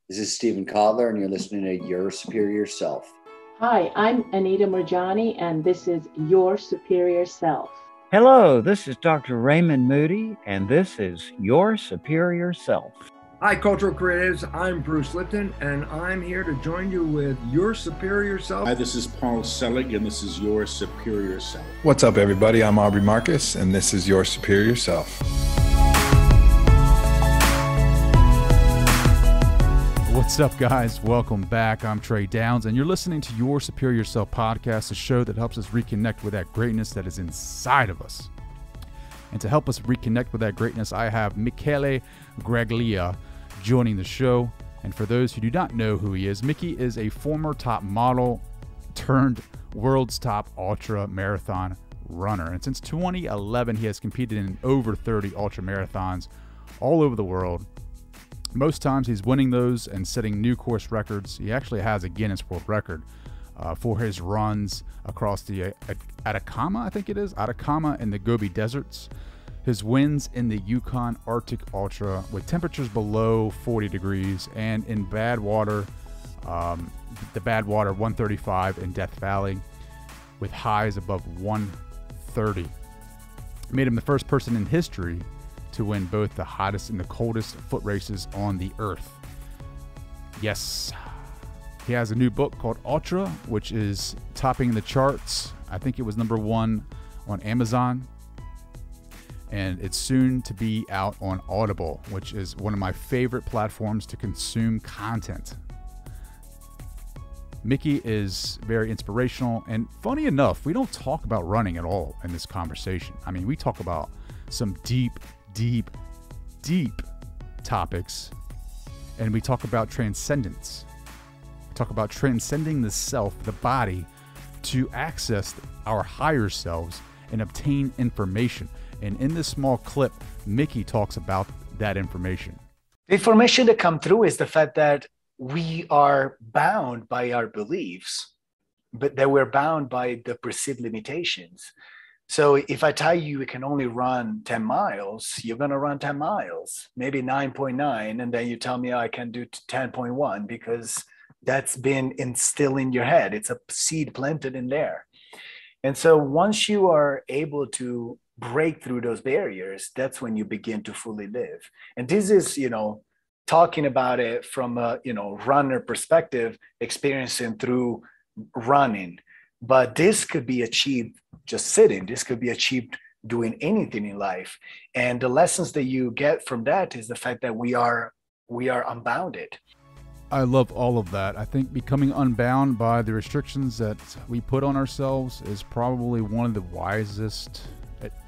This is Stephen Kotler, and you're listening to Your Superior Self. Hi, I'm Anita Murjani, and this is Your Superior Self. Hello, this is Dr. Raymond Moody, and this is Your Superior Self. Hi, Cultural Creatives. I'm Bruce Lipton, and I'm here to join you with Your Superior Self. Hi, this is Paul Selig, and this is Your Superior Self. What's up, everybody? I'm Aubrey Marcus, and this is Your Superior Self. What's up, guys? Welcome back. I'm Trey Downs, and you're listening to Your Superior Self podcast, a show that helps us reconnect with that greatness that is inside of us. And to help us reconnect with that greatness, I have Michele Graglia joining the show. And for those who do not know who he is, Mickey is a former top model turned world's top ultra marathon runner. And since 2011, he has competed in over 30 ultra marathons all over the world. Most times he's winning those and setting new course records. He actually has a Guinness World Record for his runs across the Atacama, I think it is, Atacama and the Gobi deserts. His wins in the Yukon Arctic Ultra with temperatures below 40 degrees and in Badwater, the Badwater 135 in Death Valley with highs above 130. Made him the first person in history to win both the hottest and the coldest foot races on the earth. Yes, he has a new book called Ultra, which is topping the charts. I think it was #1 on Amazon. And it's soon to be out on Audible, which is one of my favorite platforms to consume content. Mickey is very inspirational, and funny enough, we don't talk about running at all in this conversation. I mean, we talk about some deep topics, and we talk about transcendence. We talk about transcending the self, the body, to access our higher selves and obtain information. And in this small clip, Mickey talks about that information. The information that come through is the fact that we are bound by our beliefs, but that we're bound by the perceived limitations. So if I tell you can only run 10 miles, you're going to run 10 miles, maybe 9.9. And then you tell me, I can do 10.1 because that's been instilled in your head. It's a seed planted in there. And so once you are able to break through those barriers, that's when you begin to fully live. And this is, talking about it from a, runner perspective, experiencing through running. But this could be achieved just sitting. This could be achieved doing anything in life. And the lessons that you get from that is the fact that we are unbounded. I love all of that. I think becoming unbound by the restrictions that we put on ourselves is probably one of the wisest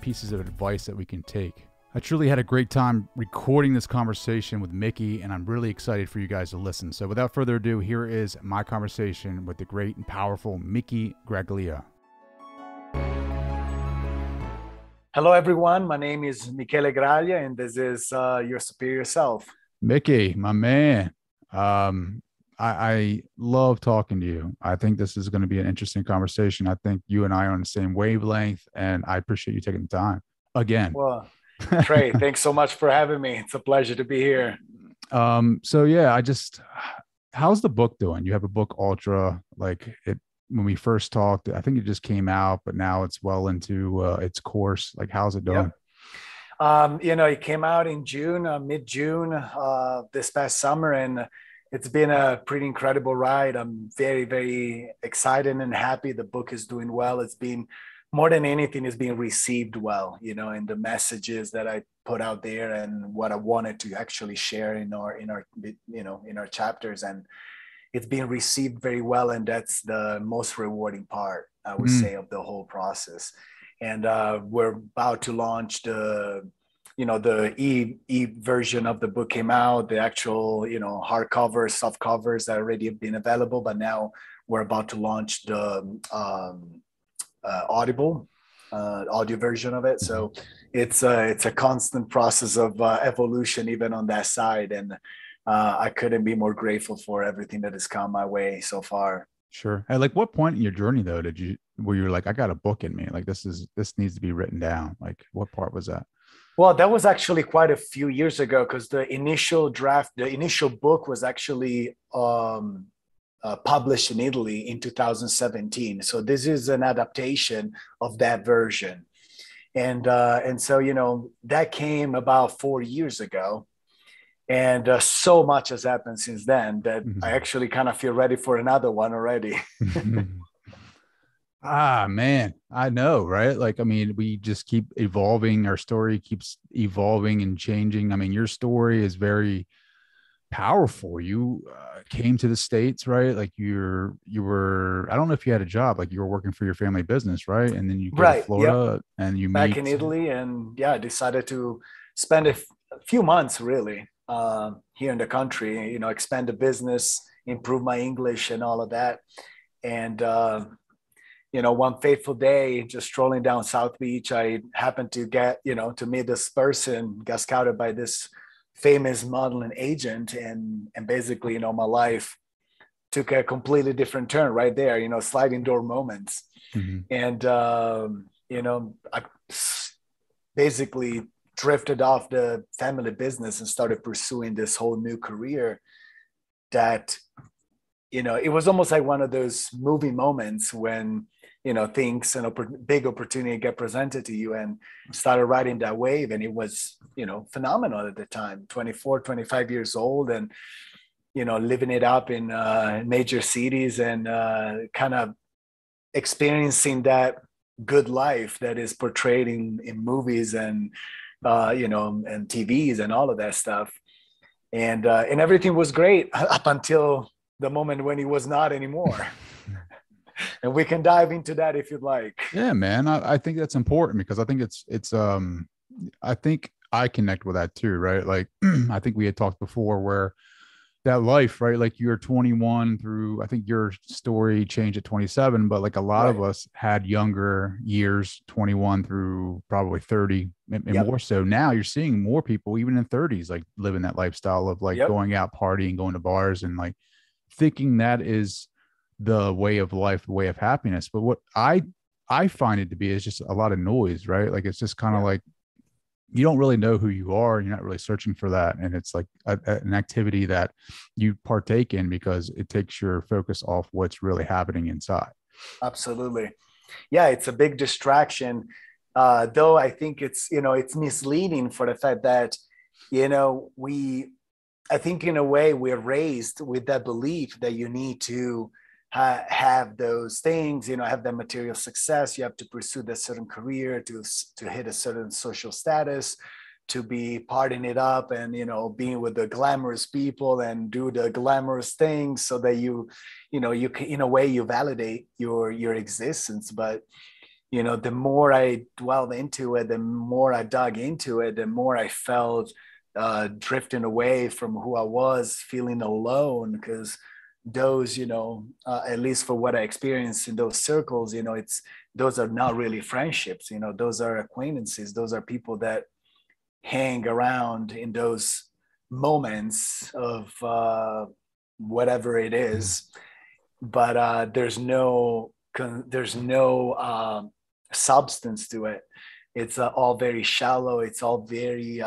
pieces of advice that we can take. I truly had a great time recording this conversation with Mickey, and I'm really excited for you guys to listen. So without further ado, here is my conversation with the great and powerful Mickey Graglia. Hello, everyone. My name is Michele Graglia, and this is Your Superior Self. Mickey, my man. I love talking to you. I think this is going to be an interesting conversation. I think you and I are on the same wavelength, and I appreciate you taking the time again. Well, Trey, thanks so much for having me. It's a pleasure to be here. So yeah, how's the book doing? You have a book, Ultra, when we first talked, I think it just came out, but now it's well into its course. Like, how's it doing? Yep. It came out in June, mid-June, this past summer, and it's been a pretty incredible ride. I'm very, very excited and happy. The book is doing well. It's been, more than anything, is being received well, in the messages that I put out there and what I wanted to actually share in our chapters. And it's being received very well. And that's the most rewarding part, I would say, of the whole process. And we're about to launch the e-version of the book came out. The actual, hardcover, soft covers that already have been available, but now we're about to launch the audio version of it. So it's a constant process of evolution, even on that side. And I couldn't be more grateful for everything that has come my way so far. Sure. At what point in your journey though were you like, I got a book in me, like this needs to be written down? Like, what part was that? Well, that was actually quite a few years ago, because the initial book was actually published in Italy in 2017. So this is an adaptation of that version. And so, that came about 4 years ago. And so much has happened since then that I actually kind of feel ready for another one already. Man, I know, right? Like, I mean, we just keep evolving. Our story keeps evolving and changing. I mean, your story is very powerful. You came to the States, right? Like you were, I don't know if you had a job, like you were working for your family business, right? And then you go to Florida and you back in Italy, and I decided to spend a few months really here in the country, expand the business, improve my English and all of that. And, one fateful day, just strolling down South Beach, I happened to get, to meet this person, got scouted by this famous modeling agent. And basically, my life took a completely different turn right there, sliding door moments. And, I basically drifted off the family business and started pursuing this whole new career that, it was almost like one of those movie moments when, things and big opportunity get presented to you, and started riding that wave. And it was, phenomenal at the time, 24, 25 years old, and, living it up in major cities, and kind of experiencing that good life that is portrayed in movies and, and TVs and all of that stuff. And everything was great up until the moment when it was not anymore. And we can dive into that if you'd like. Yeah, man. I think that's important, because I think I think I connect with that too, right? Like, I think we had talked before where that life, right? Like you're 21 through, I think your story changed at 27, but like a lot of us had younger years, 21 through probably 30 and more so. Now you're seeing more people, even in 30s, like living that lifestyle of like going out partying, going to bars, and like thinking that is the way of life, the way of happiness. But what I find it to be is just a lot of noise, right? Like it's just kind of like you don't really know who you are, and you're not really searching for that. And it's like an activity that you partake in because it takes your focus off what's really happening inside. Absolutely. Yeah, it's a big distraction. Though I think it's, it's misleading for the fact that, I think in a way we're raised with that belief that you need to have those things, have that material success. You have to pursue that certain career to hit a certain social status, to be partying it up and, being with the glamorous people and do the glamorous things so that you can, in a way, you validate your existence. But, the more I dwelled into it, the more I dug into it, the more I felt drifting away from who I was, feeling alone, because those, at least for what I experienced in those circles, those are not really friendships, those are acquaintances. Those are people that hang around in those moments of whatever it is. But there's no substance to it. It's all very shallow. It's all very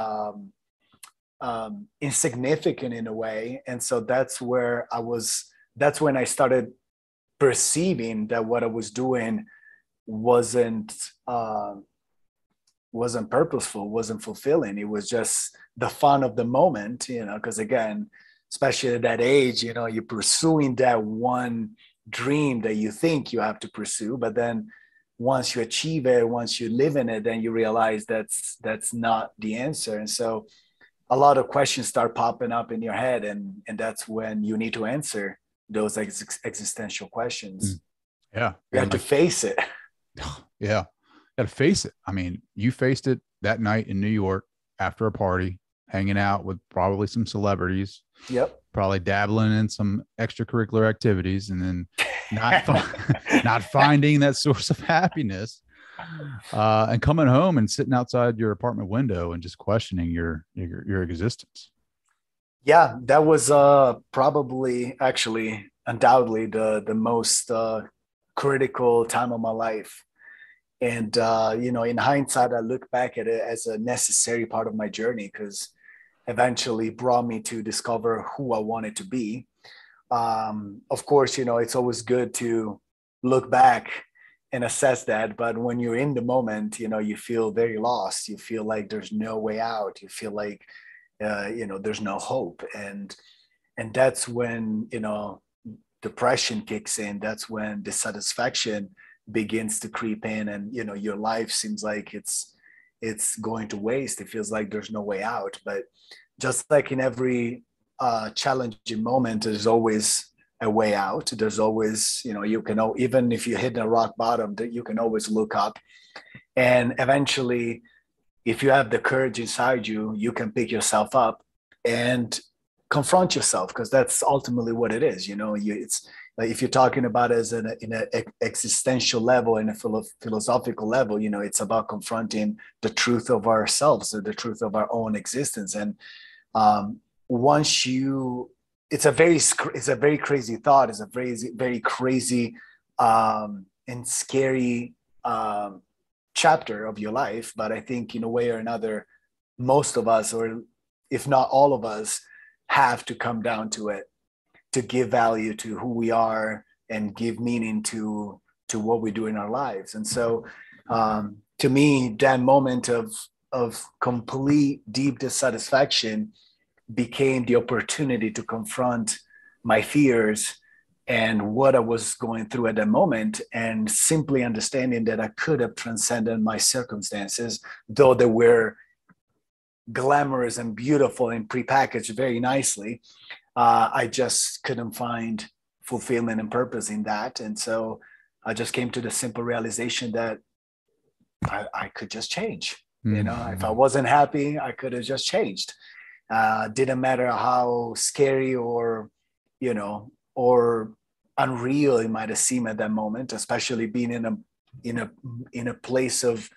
insignificant in a way. And so that's when I started perceiving that what I was doing wasn't purposeful, wasn't fulfilling. It was just the fun of the moment, because again, especially at that age, you're pursuing that one dream that you think you have to pursue, but then once you achieve it, once you live in it, then you realize that's not the answer. And so a lot of questions start popping up in your head, and that's when you need to answer those existential questions. Yeah. You have to face it. Yeah. Got to face it. I mean, you faced it that night in New York after a party, hanging out with probably some celebrities. Yep. Probably dabbling in some extracurricular activities, and then not finding that source of happiness. And coming home and sitting outside your apartment window and just questioning your existence. Yeah, that was probably, actually, undoubtedly the most critical time of my life. And, in hindsight, I look back at it as a necessary part of my journey, because eventually brought me to discover who I wanted to be. Of course, it's always good to look back and assess that. But when you're in the moment, you feel very lost. You feel like there's no way out. You feel like, there's no hope. And that's when, depression kicks in. That's when dissatisfaction begins to creep in, and your life seems like it's going to waste. It feels like there's no way out. But just like in every challenging moment, there's always a way out. There's always, you can, even if you hit a rock bottom, you can always look up, and eventually, if you have the courage inside you, you can pick yourself up and confront yourself, because that's ultimately what it is. It's like, if you're talking about it as in an existential level, in a philosophical level, it's about confronting the truth of ourselves, or the truth of our own existence. And once it's a very crazy thought. It's a very crazy and scary chapter of your life. But I think in a way or another, most of us, or if not all of us, have to come down to it, to give value to who we are and give meaning to what we do in our lives. And so to me, that moment of complete deep dissatisfaction became the opportunity to confront my fears and what I was going through at that moment, and simply understanding that I could have transcended my circumstances, though they were glamorous and beautiful and prepackaged very nicely. I just couldn't find fulfillment and purpose in that. And so I just came to the simple realization that I could just change. If I wasn't happy, I could have just changed. Didn't matter how scary or unreal it might have seemed at that moment, especially being in a place of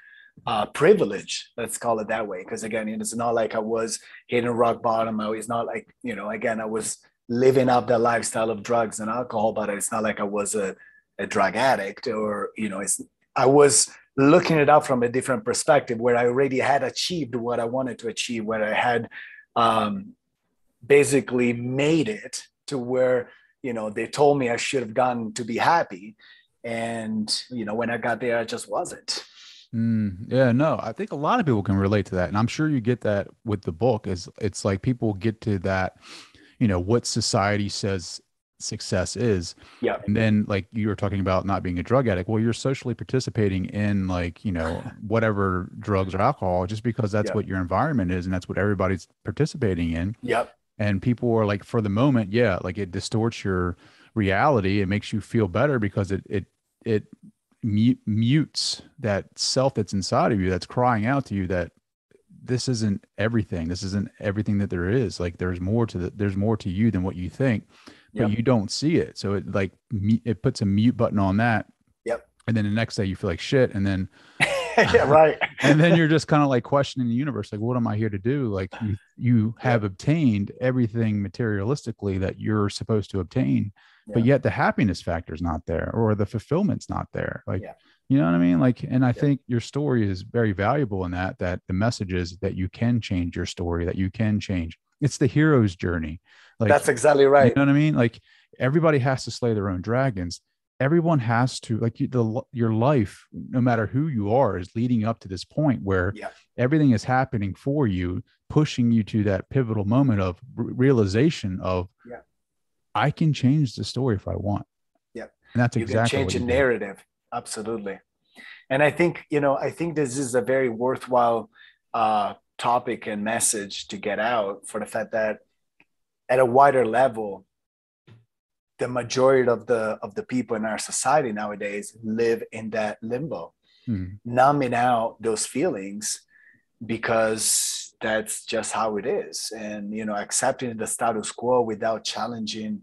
privilege, let's call it that way. Because again, it's not like I was hitting rock bottom. It's not like, again, I was living up that lifestyle of drugs and alcohol, but it's not like I was a drug addict, or, I was looking it up from a different perspective, where I already had achieved what I wanted to achieve, where I had basically made it to where, they told me I should have gone to be happy. And, when I got there, I just wasn't. Yeah, no, I think a lot of people can relate to that. And I'm sure you get that with the book. It's like people get to that, what society says success is. Yeah. And then, like you were talking about not being a drug addict. Well, you're socially participating in, like, whatever drugs or alcohol, just because that's what your environment is. And that's what everybody's participating in. Yep. And people are like, for the moment, like it distorts your reality. It makes you feel better because it mutes that self that's inside of you, that's crying out to you that this isn't everything. This isn't everything that there is. Like, there's more to you than what you think, but you don't see it. So it puts a mute button on that. Yep. And then the next day you feel like shit. And then, yeah, right. And then you're just kind of like questioning the universe. Like, what am I here to do? Like, you have obtained everything materialistically that you're supposed to obtain. But yet the happiness factor is not there, or the fulfillment's not there. Like, you know what I mean? Like, and I think your story is very valuable in that the message is that you can change your story, that you can change. It's the hero's journey. Like, that's exactly right. You know what I mean? Like, everybody has to slay their own dragons. Everyone has to, like, your life, no matter who you are, is leading up to this point where everything is happening for you, pushing you to that pivotal moment of realization of, I can change the story if I want. Yeah. And that's exactly you can change a narrative. Absolutely. And I think, this is a very worthwhile topic and message to get out, for the fact that at a wider level, the majority of the people in our society nowadays live in that limbo, numbing out those feelings, because that's just how it is. And, accepting the status quo without challenging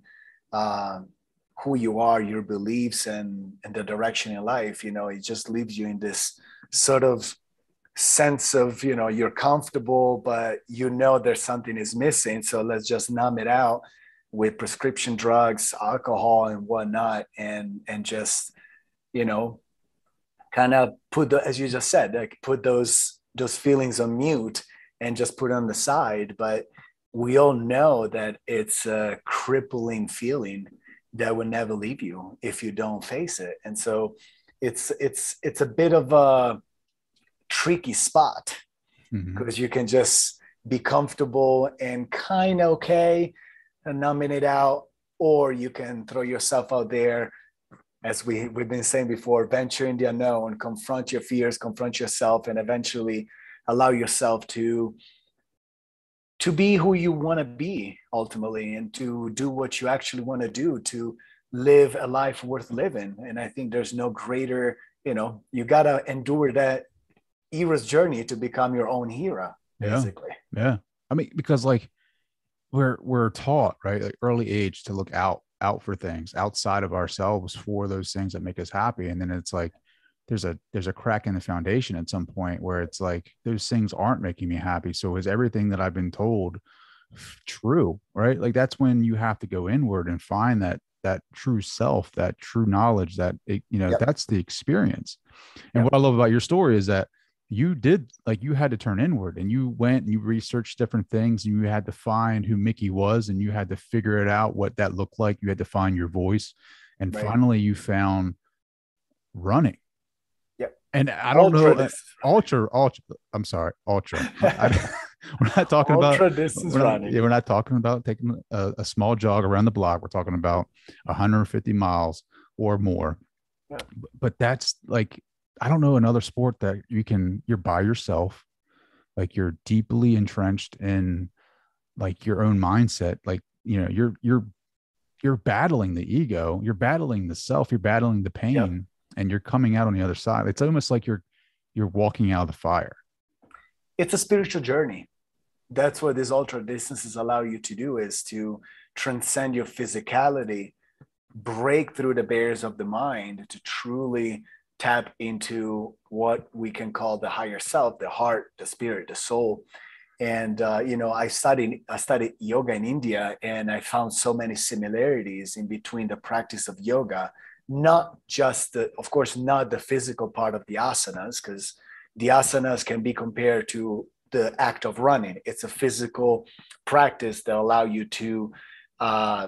who you are, your beliefs, and the direction in life, it just leaves you in this sort of sense of, you're comfortable, but there's something is missing. So let's just numb it out with prescription drugs, alcohol, and whatnot, and just, kind of put the, as you just said, like put those feelings on mute and just put it on the side. But we all know that it's a crippling feeling that will never leave you if you don't face it. And so it's a bit of a tricky spot, because you can just be comfortable and kind of okay and numbing it out, or you can throw yourself out there, as we've been saying before, venture in the unknown, confront your fears, confront yourself, and eventually allow yourself to be who you want to be ultimately, and to do what you actually want to do, to live a life worth living. And I think there's no greater, you got to endure that hero's journey to become your own hero, basically. Yeah. I mean, because like we're taught, right, like early age, to look out for things outside of ourselves for those things that make us happy. And then it's like there's a crack in the foundation at some point where it's like those things aren't making me happy. So is everything that I've been told true, right? Like that's when you have to go inward and find that true self, that true knowledge, that that's the experience. And what I love about your story is that you had to turn inward, and you went and you researched different things, and you had to find who Mickey was, and you had to figure it out, what that looked like. You had to find your voice, and finally you found running. Yep. And I don't know, ultra. I'm sorry, ultra. We're not talking about ultra distance running. Yeah, we're not talking about taking a small jog around the block. We're talking about 150 miles or more. Yeah. But that's like, I don't know another sport that you're by yourself, like you're deeply entrenched in like your own mindset. Like, you're battling the ego, you're battling the self, you're battling the pain, and you're coming out on the other side. It's almost like you're walking out of the fire. It's a spiritual journey. That's what these ultra distances allow you to do, is to transcend your physicality, break through the barriers of the mind to truly tap into what we can call the higher self, the heart, the spirit, the soul. And, I studied yoga in India, and I found so many similarities in between the practice of yoga, not just of course, not the physical part of the asanas, because the asanas can be compared to the act of running. It's a physical practice that allow you to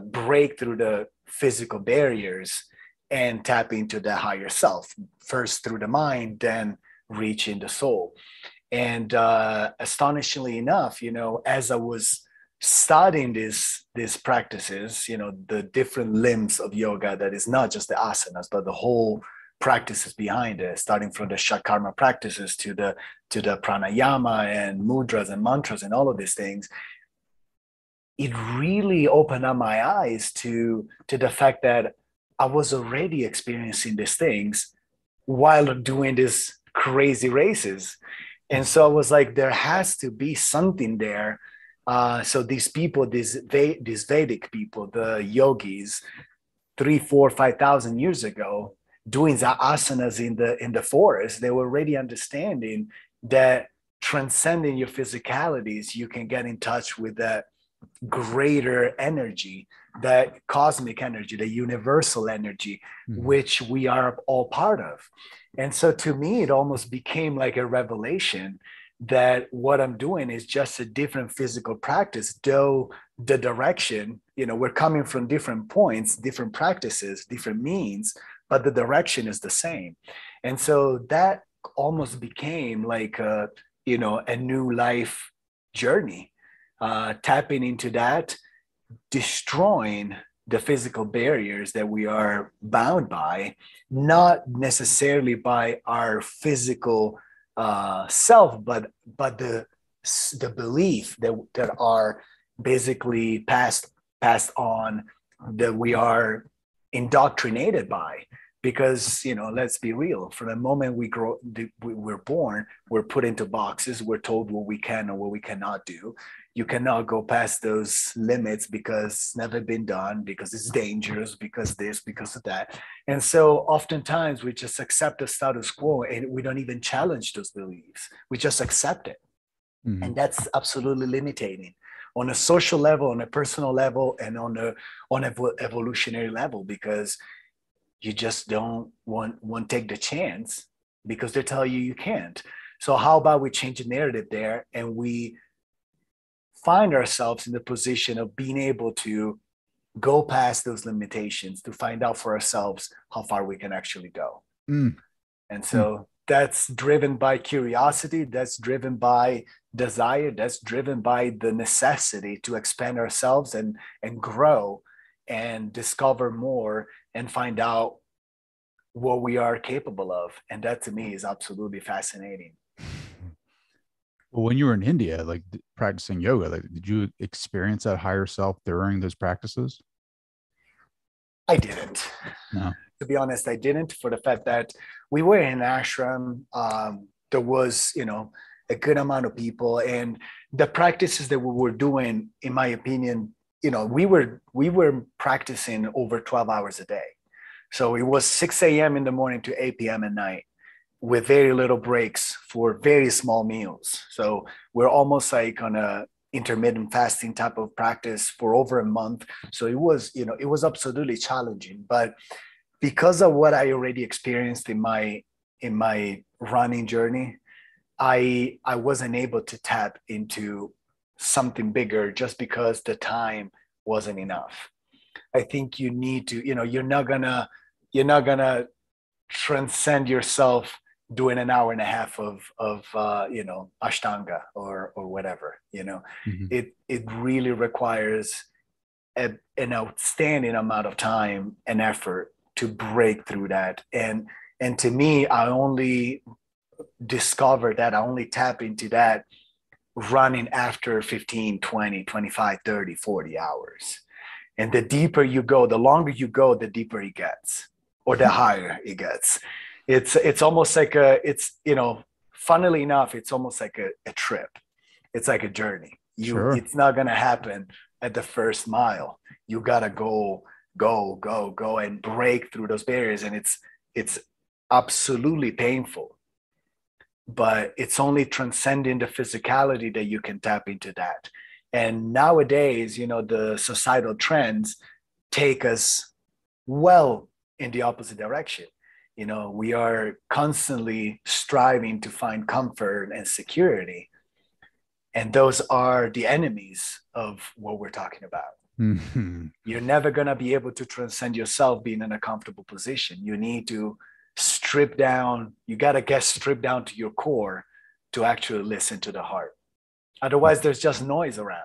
break through the physical barriers and tap into the higher self, first through the mind, then reaching the soul. And astonishingly enough, as I was studying these practices, the different limbs of yoga, that is not just the asanas, but the whole practices behind it, starting from the shakarma practices to the pranayama and mudras and mantras and all of these things, it really opened up my eyes to the fact that I was already experiencing these things while doing these crazy races. And so I was like, there has to be something there. So these people, these Vedic people, the yogis, 3,000, 4,000, 5,000 years ago, doing the asanas in the forest, they were already understanding that transcending your physicalities, you can get in touch with that greater energy, that cosmic energy, the universal energy, which we are all part of. And so to me, it almost became like a revelation that what I'm doing is just a different physical practice, though the direction, we're coming from different points, different practices, different means, but the direction is the same. And so that almost became like a new life journey, tapping into that, destroying the physical barriers that we are bound by, not necessarily by our physical self, but the belief that are basically passed on, that we are indoctrinated by. Because, let's be real, from the moment we're born, we're put into boxes, we're told what we can and what we cannot do. You cannot go past those limits because it's never been done, because it's dangerous, because this, because of that. And so oftentimes we just accept the status quo, and we don't even challenge those beliefs. We just accept it. Mm-hmm. And that's absolutely limiting on a social level, on a personal level, and on an evolutionary level, because you just don't want take the chance because they tell you you can't. So how about we change the narrative there, and we find ourselves in the position of being able to go past those limitations to find out for ourselves how far we can actually go. And so that's driven by curiosity, that's driven by desire, that's driven by the necessity to expand ourselves and grow and discover more and find out what we are capable of. And that to me is absolutely fascinating. Well, when you were in India, like practicing yoga, like, did you experience that higher self during those practices? I didn't. No. To be honest, I didn't, for the fact that we were in an ashram. There was, a good amount of people, and the practices that we were doing, in my opinion, we were practicing over 12 hours a day. So it was 6 a.m. in the morning to 8 p.m. at night, with very little breaks for very small meals. So we're almost like on a intermittent fasting type of practice for over a month. So it was absolutely challenging. But because of what I already experienced in my running journey, I wasn't able to tap into something bigger just because the time wasn't enough. I think you need to, you're not gonna transcend yourself doing an hour and a half of Ashtanga or whatever. It really requires an outstanding amount of time and effort to break through that. And to me, I only discovered that, I only tap into that running after 15, 20, 25, 30, 40 hours. And the deeper you go, the longer you go, the deeper it gets, or the higher it gets. It's almost like funnily enough, it's almost like a trip. It's like a journey. Sure. It's not going to happen at the first mile. You got to go and break through those barriers. And it's absolutely painful, but it's only transcending the physicality that you can tap into that. And nowadays, the societal trends take us well in the opposite direction. We are constantly striving to find comfort and security. And those are the enemies of what we're talking about. Mm-hmm. You're never going to be able to transcend yourself being in a comfortable position. You need to strip down. You got to get stripped down to your core to actually listen to the heart. Otherwise, there's just noise around.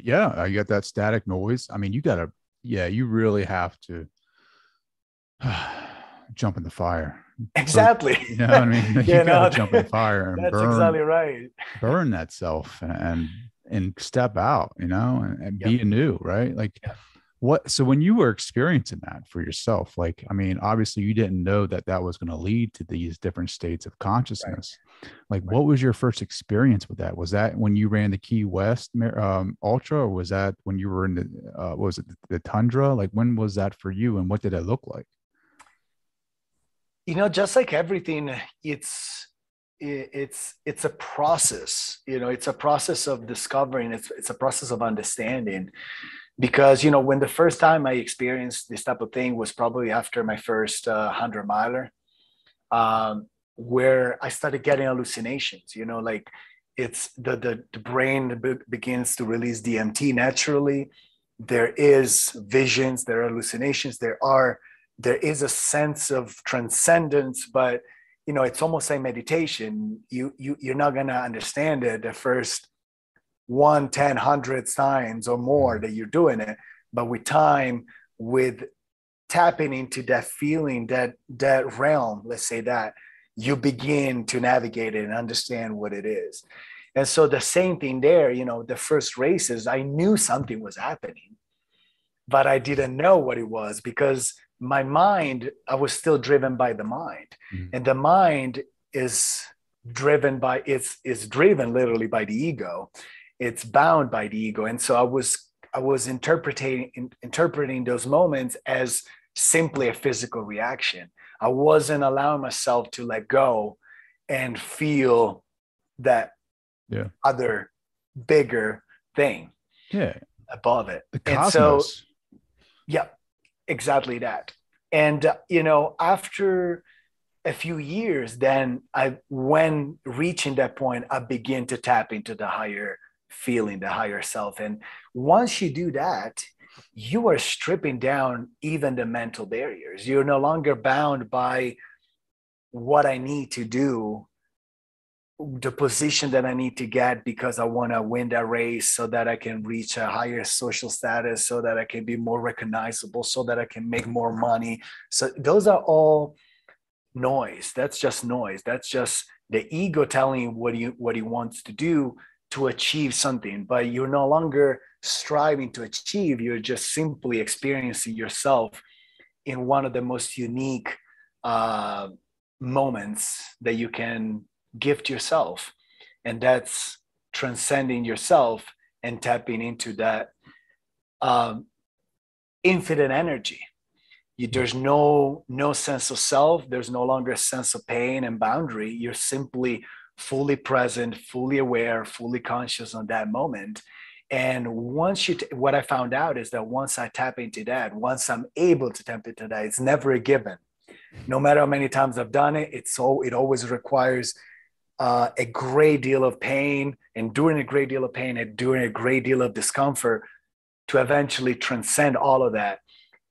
Yeah, I get that static noise. I mean, you really have to jump in the fire. Exactly. You know what I mean? You got to jump in the fire and that's exactly right. Burn that self and step out, and be anew, right? Like so when you were experiencing that for yourself, like, I mean, obviously you didn't know that was going to lead to these different states of consciousness. Right. Like, what was your first experience with that? Was that when you ran the Key West Ultra, or was that when you were in the, was it the Tundra? Like, when was that for you, and what did it look like? Just like everything, it's a process. It's a process of discovering. It's a process of understanding. Because, when the first time I experienced this type of thing was probably after my first 100 miler, where I started getting hallucinations, like it's the brain begins to release DMT naturally. There is visions, there are hallucinations, there is a sense of transcendence, but, it's almost like meditation. You're not going to understand it the first 1, 10, 100 times or more that you're doing it. But with time, with tapping into that feeling, that realm, let's say that, you begin to navigate it and understand what it is. And so the same thing there, the first races, I knew something was happening, but I didn't know what it was, because my mind, I was still driven by the mind. Mm-hmm. And the mind is driven literally by the ego. It's bound by the ego. And so I was interpreting those moments as simply a physical reaction. I wasn't allowing myself to let go and feel that other bigger thing above it. The cosmos. And so, exactly that. And, after a few years, then when reaching that point, I begin to tap into the higher feeling, the higher self. And once you do that, you are stripping down even the mental barriers. You're no longer bound by what I need to do, the position that I need to get because I want to win that race so that I can reach a higher social status, so that I can be more recognizable, so that I can make more money. So those are all noise. That's just noise. That's just the ego telling you what he wants to do to achieve something, but you're no longer striving to achieve. You're just simply experiencing yourself in one of the most unique moments that you can gift yourself, and that's transcending yourself and tapping into that infinite energy. There's no sense of self. There's no longer a sense of pain and boundary. You're simply fully present, fully aware, fully conscious on that moment. And once what I found out is that once I tap into that, once I'm able to tap into that, it's never a given. No matter how many times I've done it, it always requires a great deal of pain, enduring a great deal of pain, enduring a great deal of discomfort to eventually transcend all of that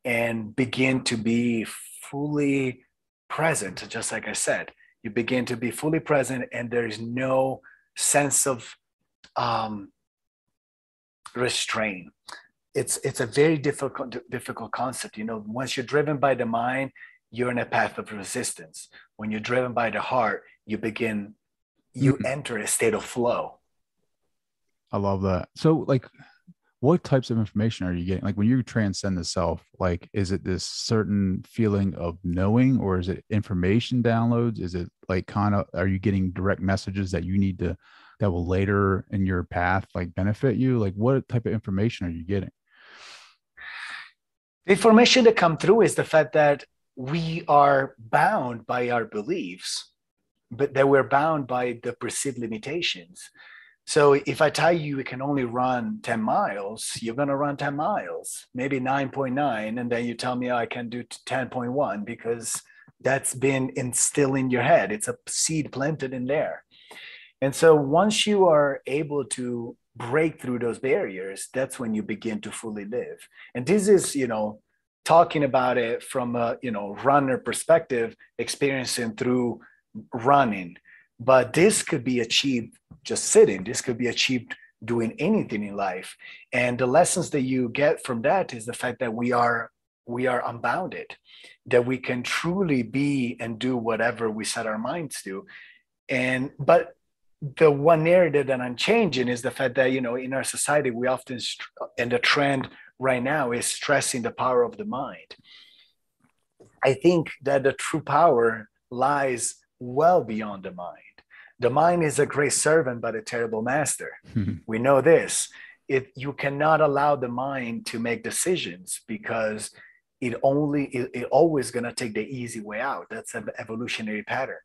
and begin to be fully present. Just like I said, you begin to be fully present, and there's no sense of restraint. It's a very difficult concept. Once you're driven by the mind, you're in a path of resistance. When you're driven by the heart, you enter a state of flow. I love that. So like, what types of information are you getting? Like when you transcend the self, like, is it this certain feeling of knowing, or is it information downloads? Is it like are you getting direct messages that you need to, that will later in your path, like benefit you? Like what type of information are you getting? The information that come through is the fact that we are bound by our beliefs, but that we're bound by the perceived limitations. So if I tell you can only run 10 miles, you're going to run 10 miles, maybe 9.9. And then you tell me, I can do 10.1 because that's been instilled in your head. It's a seed planted in there. And so once you are able to break through those barriers, that's when you begin to fully live. And this is, talking about it from a, runner perspective, experiencing through running. But this could be achieved just sitting. This could be achieved doing anything in life. And the lessons that you get from that is the fact that we are unbounded, that we can truly be and do whatever we set our minds to. But the one narrative that I'm changing is the fact that, in our society, we often, and the trend right now is stressing the power of the mind. I think that the true power lies well beyond the mind. The mind is a great servant, but a terrible master. We know this. You cannot allow the mind to make decisions because it always going to take the easy way out. That's an evolutionary pattern.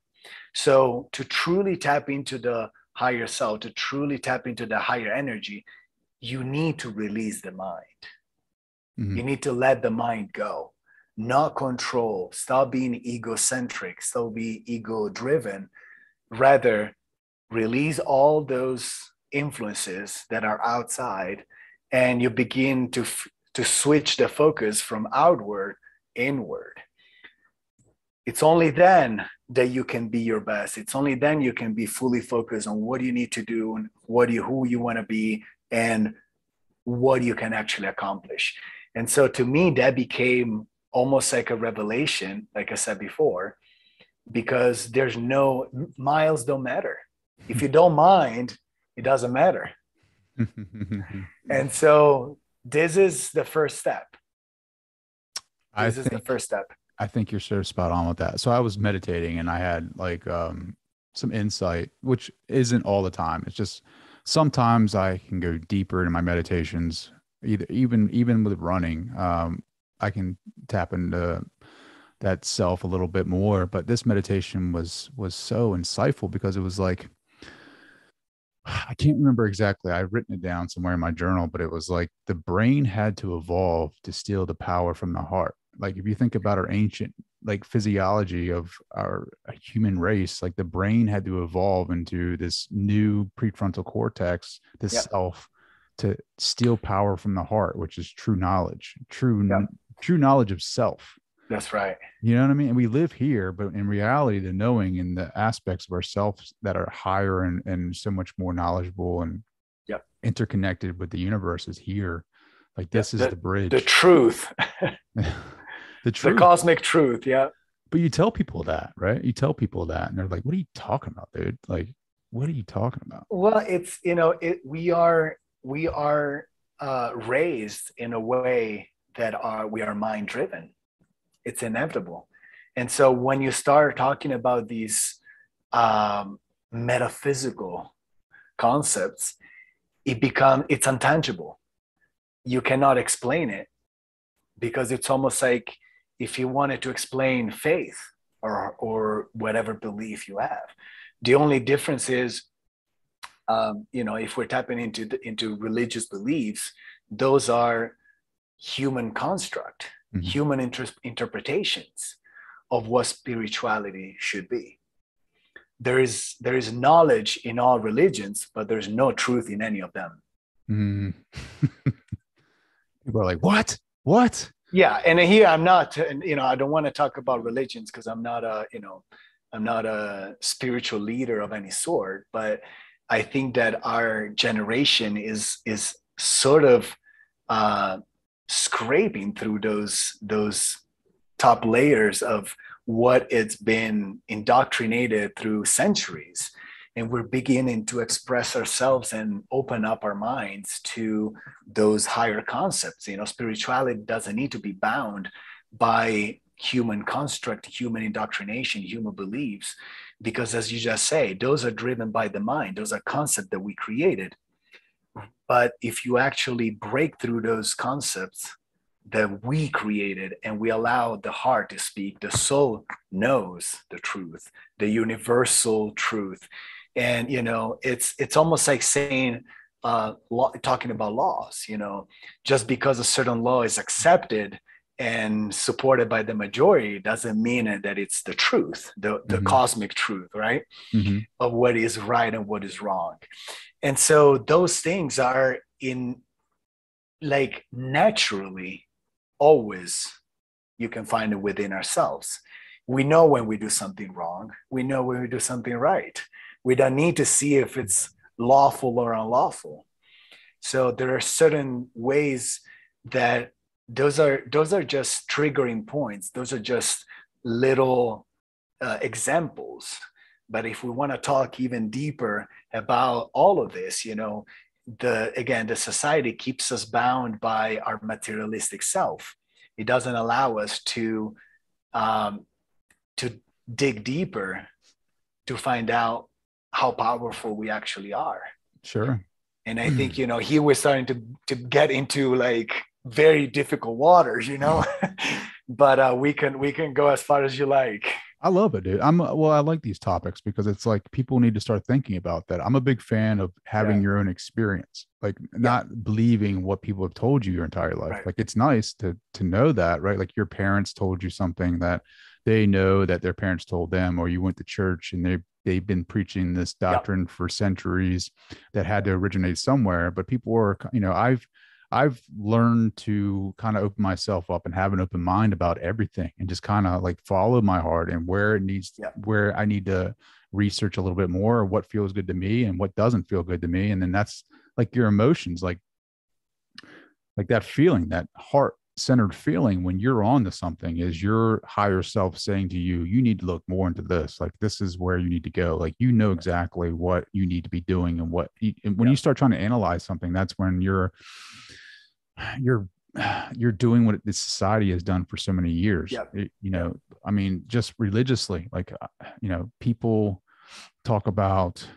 So to truly tap into the higher self, to truly tap into the higher energy, you need to release the mind. You need to let the mind go, not control. Stop being egocentric, stop being ego driven. Rather, release all those influences that are outside, and you begin to switch the focus from outward inward. It's only then that you can be your best. It's only then you can be fully focused on what you need to do and who you want to be and what you can actually accomplish. And so to me, that became almost like a revelation, like I said before, because there's no miles don't matter. If you don't mind, it doesn't matter. And so this is the first step. This is the first step. I think you're sort of spot on with that. So I was meditating and I had like some insight, which isn't all the time. It's just sometimes I can go deeper into my meditations, even with running. I can tap into that self a little bit more. But this meditation was so insightful because it was like, I can't remember exactly. I've written it down somewhere in my journal, but it was like the brain had to evolve to steal the power from the heart. Like if you think about our ancient like physiology of our human race, like the brain had to evolve into this new prefrontal cortex, this self, to steal power from the heart, which is true knowledge, true knowledge of self. That's right. You know what I mean? And we live here, but in reality, the knowing and the aspects of ourselves that are higher and so much more knowledgeable and interconnected with the universe is here. Like this is the bridge. The truth. The truth. The cosmic truth. Yeah. But you tell people that, right? You tell people that and they're like, what are you talking about, dude? Like, what are you talking about? Well, it's, we are raised in a way that we are mind driven. It's inevitable. And so when you start talking about these metaphysical concepts, it's intangible. You cannot explain it, because it's almost like if you wanted to explain faith or whatever belief you have. The only difference is, if we're tapping into religious beliefs, those are human construct, human interpretations of what spirituality should be. There is knowledge in all religions, but there's no truth in any of them. People are like, what? Yeah. And here I'm not, I don't want to talk about religions because I'm not a spiritual leader of any sort, but I think that our generation is sort of scraping through those top layers of what it's been indoctrinated through centuries. And we're beginning to express ourselves and open up our minds to those higher concepts. Spirituality doesn't need to be bound by human construct, human indoctrination, human beliefs, because as you just say, those are driven by the mind. Those are concepts that we created. But if you actually break through those concepts that we created and we allow the heart to speak, the soul knows the truth, the universal truth. And, it's almost like saying, talking about laws, just because a certain law is accepted and supported by the majority doesn't mean that it's the truth, the cosmic truth, right? Of what is right and what is wrong. And so those things are naturally, always, you can find it within ourselves. We know when we do something wrong. We know when we do something right. We don't need to see if it's lawful or unlawful. So there are certain ways that those are just triggering points. Those are just little examples. But if we want to talk even deeper about all of this, the society keeps us bound by our materialistic self. It doesn't allow us to dig deeper to find out how powerful we actually are. Sure. And I think, here we're starting to get into like very difficult waters, but we can go as far as you like. I love it, dude. I like these topics because it's like people need to start thinking about that. I'm a big fan of having your own experience, like not believing what people have told you your entire life. Right. Like it's nice to know that, right? Like your parents told you something that they know that their parents told them, or you went to church and they've been preaching this doctrine for centuries that had to originate somewhere. But people were, I've learned to kind of open myself up and have an open mind about everything and just kind of like follow my heart and where I need to research a little bit more, what feels good to me and what doesn't feel good to me. And then that's like your emotions, like that feeling, that heart-centered feeling when you're on to something is your higher self saying to you, you need to look more into this. Like, this is where you need to go. Like, exactly what you need to be doing and and when you start trying to analyze something, that's when you're doing what this society has done for so many years. I mean, just religiously, like, people talk about,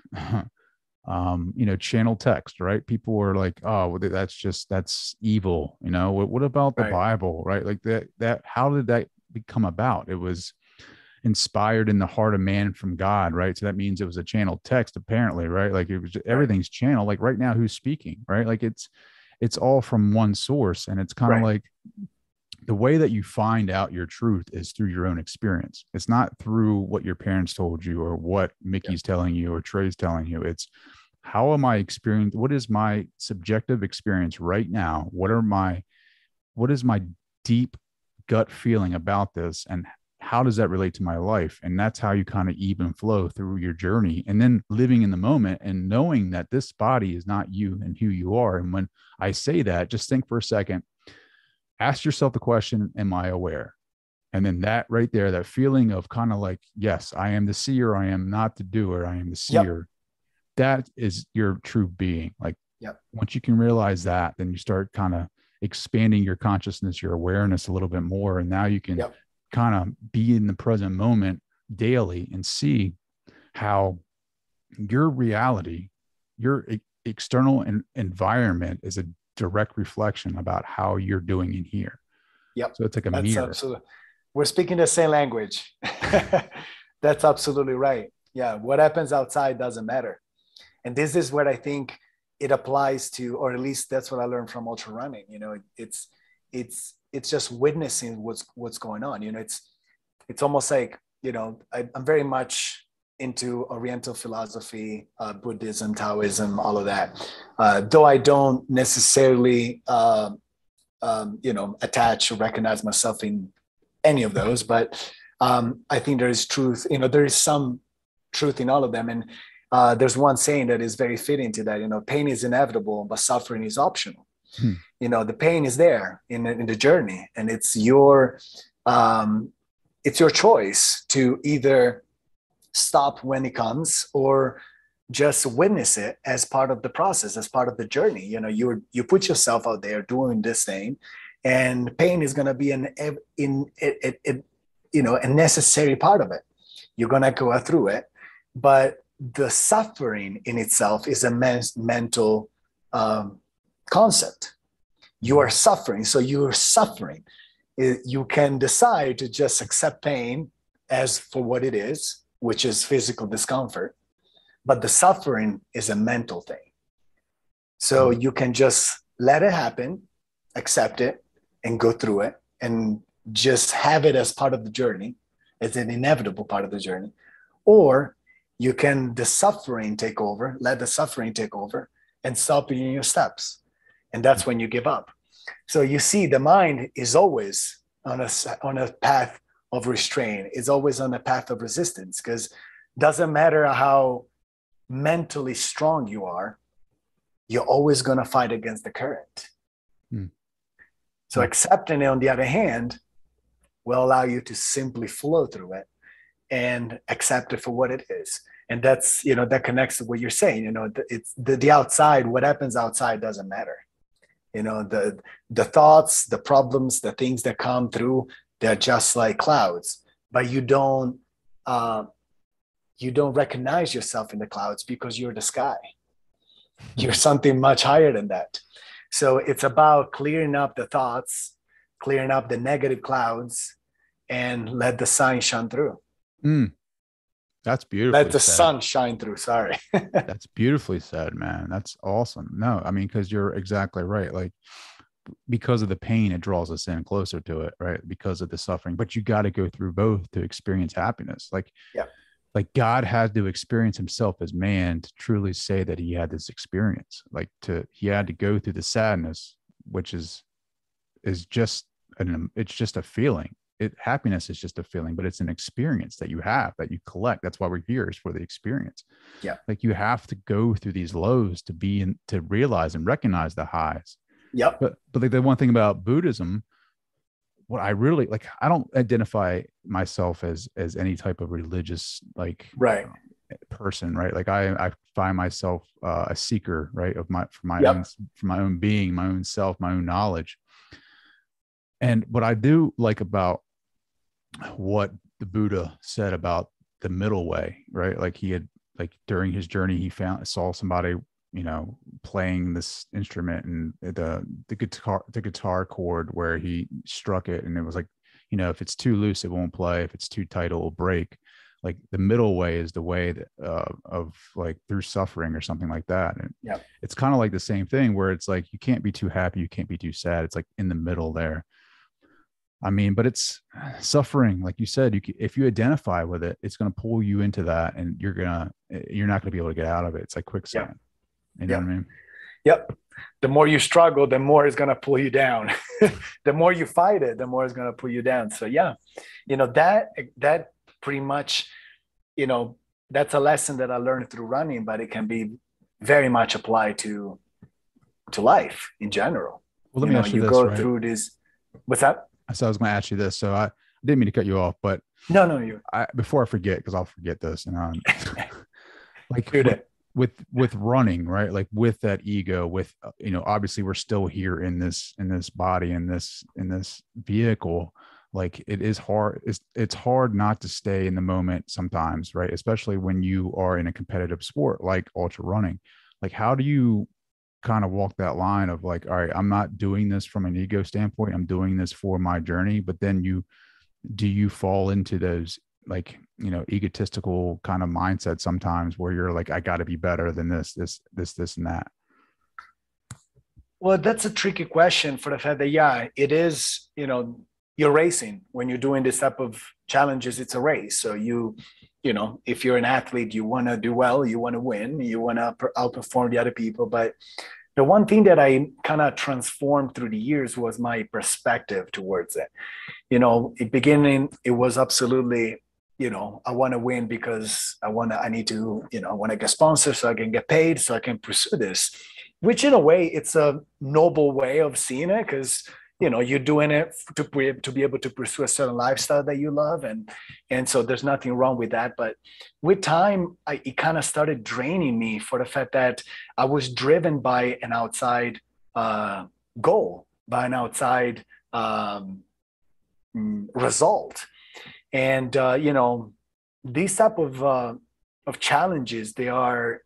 channel text, right? People were like, oh, well, that's evil. What about the Bible, right? Like that, how did that come about? It was inspired in the heart of man from God, right? So that means it was a channel text, apparently, right? Like it was everything's channel. Like right now, who's speaking, right? Like it's all from one source. And it's kind of like the way that you find out your truth is through your own experience. It's not through what your parents told you or what Mickey's telling you or Trey's telling you. It's how am I experiencing? What is my subjective experience right now? What is my deep gut feeling about this? And how does that relate to my life? And that's how you kind of ebb and flow through your journey, and then living in the moment and knowing that this body is not you and who you are. And when I say that, just think for a second, ask yourself the question, am I aware? And then that right there, that feeling of kind of like, yes, I am the seer, I am not the doer, I am the seer. That is your true being. Like once you can realize that, then you start kind of expanding your consciousness, your awareness a little bit more. And now you can kind of be in the present moment daily and see how your reality, your external environment is a direct reflection about how you're doing in here. So it's like a mirror. Absolutely. We're speaking the same language. That's absolutely right. Yeah. What happens outside doesn't matter. And this is what I think it applies to, or at least that's what I learned from ultra running. You know, it's just witnessing what's going on. You know, it's almost like, you know, I'm very much into Oriental philosophy, Buddhism, Taoism, all of that. Though I don't necessarily, you know, attach or recognize myself in any of those, but I think there is truth. You know, there is some truth in all of them. And there's one saying that is very fitting to that. You know, pain is inevitable, but suffering is optional. You know, the pain is there in the journey, and it's your choice to either stop when it comes or just witness it as part of the process, as part of the journey. You know, you put yourself out there doing this thing, and pain is going to be you know, a necessary part of it. You're going to go through it, but the suffering in itself is a mental concept. You are suffering. So you're suffering. You can decide to just accept pain as for what it is, which is physical discomfort. But the suffering is a mental thing. So you can just let it happen, accept it, and go through it, and just have it as part of the journey, as an inevitable part of the journey. Or you can let the suffering take over and stop you in your steps. And that's when you give up. So you see, the mind is always on a path of restraint. It's always on a path of resistance, because doesn't matter how mentally strong you are, you're always going to fight against the current. So accepting it, on the other hand, will allow you to simply flow through it and accept it for what it is. And that's, you know, that connects to what you're saying. You know, it's the outside, what happens outside doesn't matter. You know, the thoughts, the problems, the things that come through, they're just like clouds, but you don't recognize yourself in the clouds because you're the sky. You're something much higher than that. So it's about clearing up the thoughts, clearing up the negative clouds, and let the sun shine through. That's beautiful. Let the sun shine through. Sorry. That's beautifully said, man. That's awesome. No, I mean, because you're exactly right. Like, because of the pain, it draws us in closer to it, right? Because of the suffering. But you got to go through both to experience happiness. Like God had to experience himself as man to truly say that he had this experience. He had to go through the sadness, which is just it's just a feeling. Happiness is just a feeling, but it's an experience that you have, that you collect. That's why we're here, is for the experience. Like, you have to go through these lows to realize and recognize the highs. But like, the one thing about Buddhism, what I really like, I don't identify myself as any type of religious person, right? Like, I find myself a seeker, right, for my own being, my own self, my own knowledge. And what I do like about what the Buddha said about the middle way, right? Like, he had, like, during his journey, he saw somebody, you know, playing this instrument, and the guitar chord where he struck it, and it was like, you know, if it's too loose, it won't play. If it's too tight, it will break. Like, the middle way is the way that, of like, through suffering or something like that. And it's kind of like the same thing, where it's like, you can't be too happy, you can't be too sad. It's like in the middle there. I mean, but it's suffering. Like you said, if you identify with it, it's going to pull you into that, and you're not going to be able to get out of it. It's like quicksand. You know what I mean? Yep. The more you struggle, the more it's going to pull you down. The more you fight it, the more it's going to pull you down. So yeah, that pretty much, that's a lesson that I learned through running, but it can be very much applied to life in general. Well, let me ask you this, go through this. What's that? So I was going to ask you this. So I didn't mean to cut you off, but no, before I forget, because I'll forget this, and like with running, right? Like with that ego, with obviously we're still here in this body, in this vehicle. Like it is hard. It's hard not to stay in the moment sometimes, right? Especially when you are in a competitive sport like ultra running. Like, how do you kind of walk that line of like, all right, I'm not doing this from an ego standpoint, I'm doing this for my journey, but then do you fall into those like, egotistical kind of mindset sometimes where you're like, I got to be better than this and that? Well, that's a tricky question for the fact that, it is, you're racing. When you're doing this type of challenges, it's a race. So if you're an athlete, you want to do well, you want to win, you want to outperform the other people. But the one thing that I kind of transformed through the years was my perspective towards it. In the beginning, it was absolutely, I want to win because I want to get sponsored so I can get paid, so I can pursue this, which in a way, it's a noble way of seeing it, because you're doing it to be able to pursue a certain lifestyle that you love. And so there's nothing wrong with that. But with time, it kind of started draining me for the fact that I was driven by an outside goal, by an outside result. And, these type of challenges, they are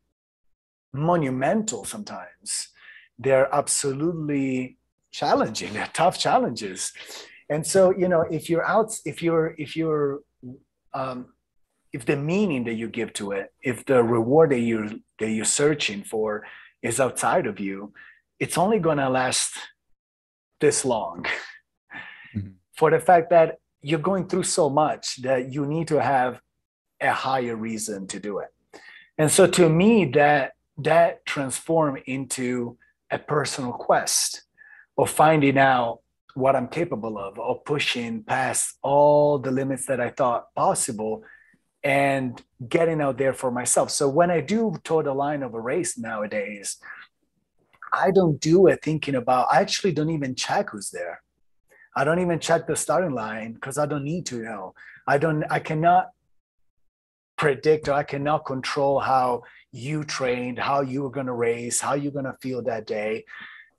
monumental sometimes. They're absolutely challenging. They're tough challenges. And so, if the meaning that you give to it, if the reward that you're searching for is outside of you, it's only going to last this long. Mm-hmm. For the fact that you're going through so much that you need to have a higher reason to do it. And so to me, that transformed into a personal quest of finding out what I'm capable of pushing past all the limits that I thought possible and getting out there for myself. So when I do toe the line of a race nowadays, I don't do it thinking about, I actually don't even check who's there. I don't even check the starting line because I don't need to know. I cannot predict, or I cannot control how you trained, how you were going to race, how you're going to feel that day.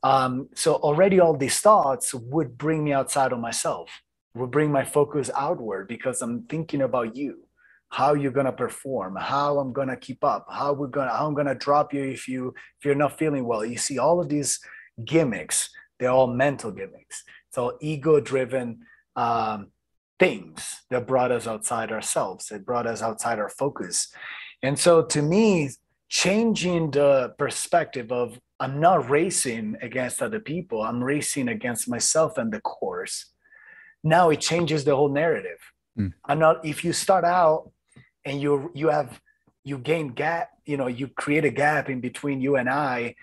So already all these thoughts would bring me outside of myself, would bring my focus outward, because I'm thinking about you, how you're going to perform, how I'm going to keep up, how I'm going to drop you if you're not feeling well. You see all of these gimmicks, they're all mental gimmicks. It's all ego-driven things that brought us outside ourselves. It brought us outside our focus. And so to me, changing the perspective of I'm not racing against other people, I'm racing against myself and the course. Now it changes the whole narrative. If you start out and you gain gap, you create a gap in between you and I,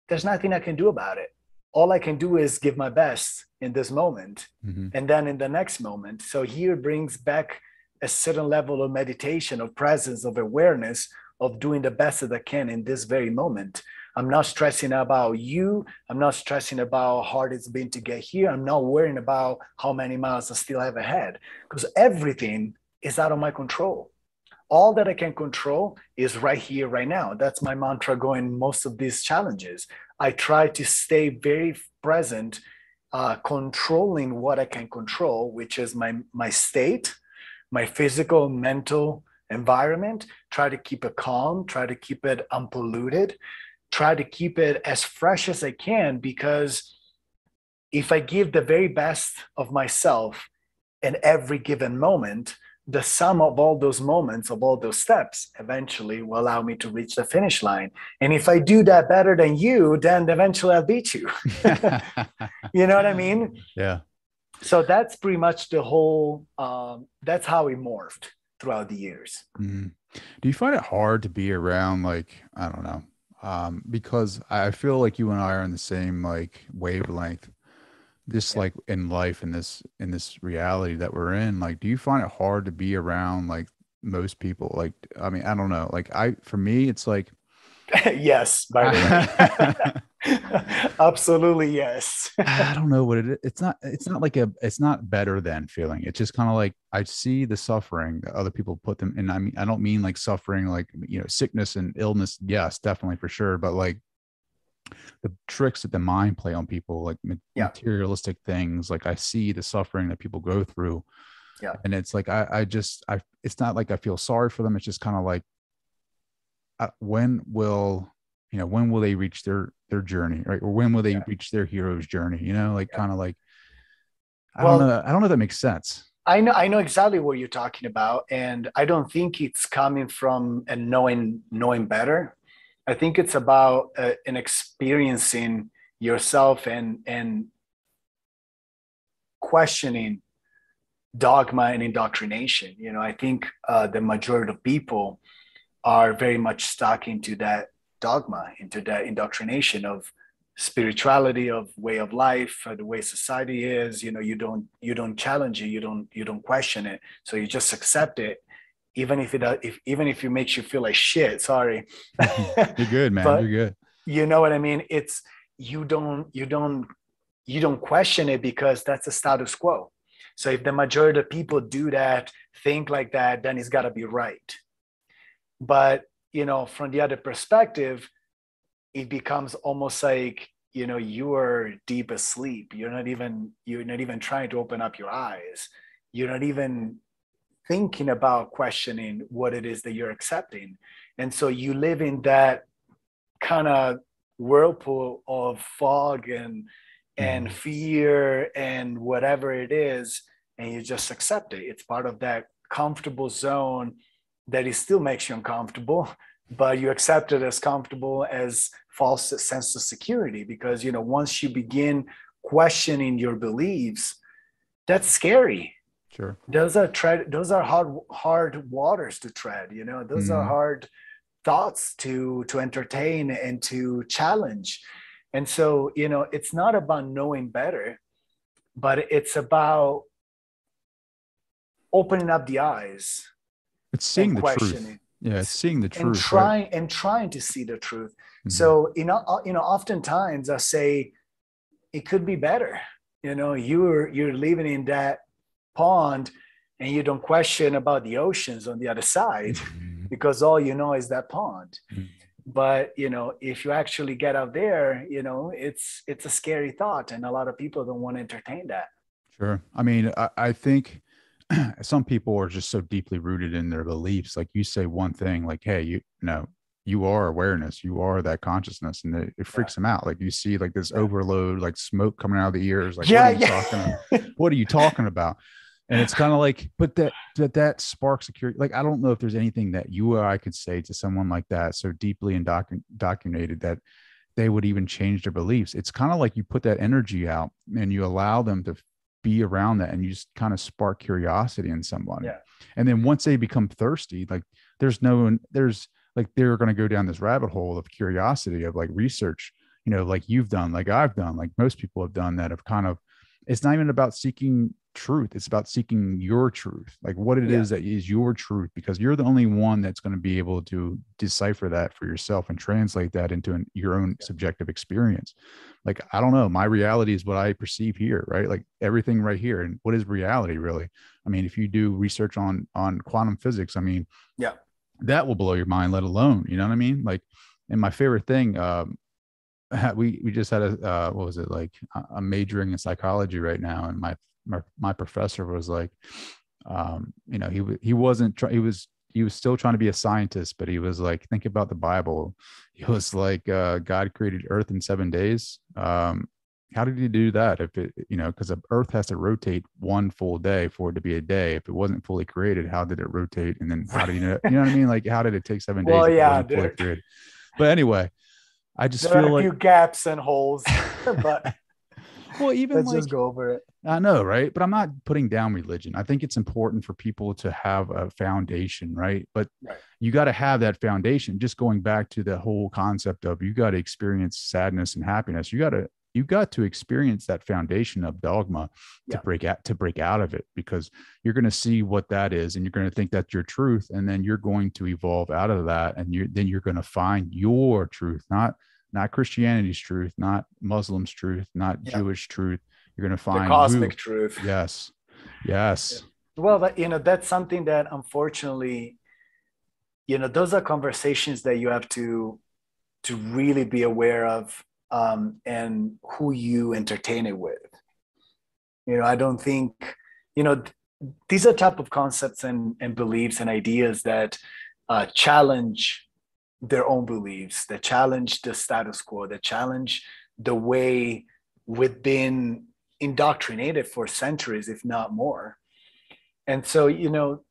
there's nothing I can do about it. All I can do is give my best in this moment, and then in the next moment. So here brings back a certain level of meditation, of presence, of awareness, of doing the best that I can in this very moment. I'm not stressing about you. I'm not stressing about how hard it's been to get here. I'm not worrying about how many miles I still have ahead, because everything is out of my control. All that I can control is right here, right now. That's my mantra going most of these challenges. I try to stay very present, controlling what I can control, which is my state, my physical, mental environment. Try to keep it calm, try to keep it unpolluted, try to keep it as fresh as I can, because if I give the very best of myself in every given moment, the sum of all those moments, of all those steps, eventually will allow me to reach the finish line. And if I do that better than you, then eventually I'll beat you. You know what I mean? Yeah. So that's pretty much the whole, that's how it morphed throughout the years. Mm. Do you find it hard to be around, like, I don't know, because I feel like you and I are in the same like wavelength, just like in life, in this reality that we're in. Like, do you find it hard to be around like most people? Like, I mean, I don't know. Like for me, it's like, Yes, by the way. Absolutely, yes. I don't know what it is. It's not better than feeling. It's just kind of like, I see the suffering that other people put them in. I mean, I don't mean like suffering, like, sickness and illness. Yes, definitely, for sure. But like the tricks that the mind play on people, like materialistic things, like I see the suffering that people go through. Yeah. And it's like, it's not like I feel sorry for them. It's just kind of like, when will they reach their journey, right? Or when will they reach their hero's journey? Kind of like, I don't know if that makes sense. I know exactly what you're talking about. And I don't think it's coming from a knowing better. I think it's about an experiencing yourself and questioning dogma and indoctrination. I think the majority of people are very much stuck into that dogma, into that indoctrination of spirituality, of way of life, the way society is. You don't challenge it, you don't question it, so you just accept it, even if it makes you feel like shit. Sorry. You're good, man. But you're good. You know what I mean? It's you don't question it because that's the status quo. So if the majority of people do that, think like that, then it's got to be right. But from the other perspective, it becomes almost like you are deep asleep. You're not even trying to open up your eyes. You're not even thinking about questioning what it is that you're accepting. And so you live in that kind of whirlpool of fog and fear and whatever it is, and you just accept it. It's part of that comfortable zone that it still makes you uncomfortable, but you accept it as comfortable as false sense of security. Because once you begin questioning your beliefs, that's scary. Sure. Those are hard waters to tread. Those are hard thoughts to entertain and to challenge. And so it's not about knowing better, but it's about opening up the eyes. It's seeing the truth. Yeah, it's seeing the truth. And trying to see the truth. Mm-hmm. So, oftentimes I say it could be better. You're living in that pond and you don't question about the oceans on the other side because all you know is that pond. Mm-hmm. But, if you actually get out there, it's a scary thought. And a lot of people don't want to entertain that. Sure. I mean, I think some people are just so deeply rooted in their beliefs. Like you say one thing, like, hey, you are awareness, you are that consciousness, and it freaks them out. Like you see like this overload, like smoke coming out of the ears. Like, what are you talking about? And it's kind of like, but that sparks security. Like, I don't know if there's anything that you or I could say to someone like that, so deeply indoctrinated that they would even change their beliefs. It's kind of like you put that energy out and you allow them to be around that, and you just kind of spark curiosity in someone. Yeah. And then once they become thirsty, like they're going to go down this rabbit hole of curiosity, of like research, like you've done, like I've done, like most people have done, that have kind of, it's not even about seeking truth. It's about seeking your truth, like what it is that is your truth, because you're the only one that's going to be able to decipher that for yourself and translate that into your own subjective experience. Like, I don't know, my reality is what I perceive here, right? Like everything right here. And what is reality really? I mean, if you do research on quantum physics, I mean, that will blow your mind, let alone, you know what I mean? Like, and my favorite thing, we just had I'm majoring in psychology right now. And my professor was like, he was still trying to be a scientist, but he was like, think about the Bible. He was like, God created earth in 7 days. How did he do that? If it, because the earth has to rotate one full day for it to be a day. If it wasn't fully created, how did it rotate? And then how do you know what I mean? Like, how did it take 7 days? Well, yeah, fully created? But anyway, I just there feel are like a few gaps and holes, but Well, even Let's like, just go over it. I know, right? But I'm not putting down religion. I think it's important for people to have a foundation, right? But you got to have that foundation. Just going back to the whole concept of you got to experience sadness and happiness. You got to experience that foundation of dogma to break out of it, because you're going to see what that is, and you're going to think that's your truth, and then you're going to evolve out of that, and you're going to find your truth, not Christianity's truth, not Muslim's truth, not Jewish truth. You're going to find the cosmic truth. Yes. Well, that's something that unfortunately, those are conversations that you have to really be aware of, and who you entertain it with. I don't think, these are type of concepts and beliefs and ideas that challenge their own beliefs, that challenge the status quo, that challenge the way we've been indoctrinated for centuries, if not more. And so, you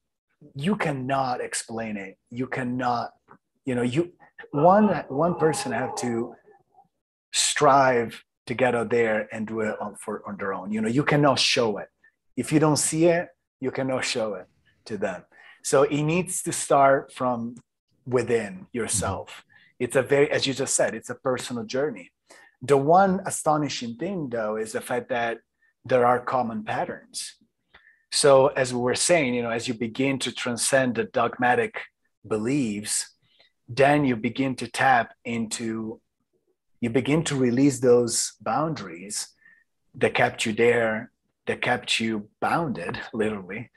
cannot explain it. You cannot, one person have to strive to get out there and do it on their own. You cannot show it. If you don't see it, you cannot show it to them. So it needs to start from within yourself. It's as you just said, it's a personal journey. The one astonishing thing, though, is the fact that there are common patterns. So as we were saying, as you begin to transcend the dogmatic beliefs, then you begin to release those boundaries that kept you there, that kept you bounded, literally.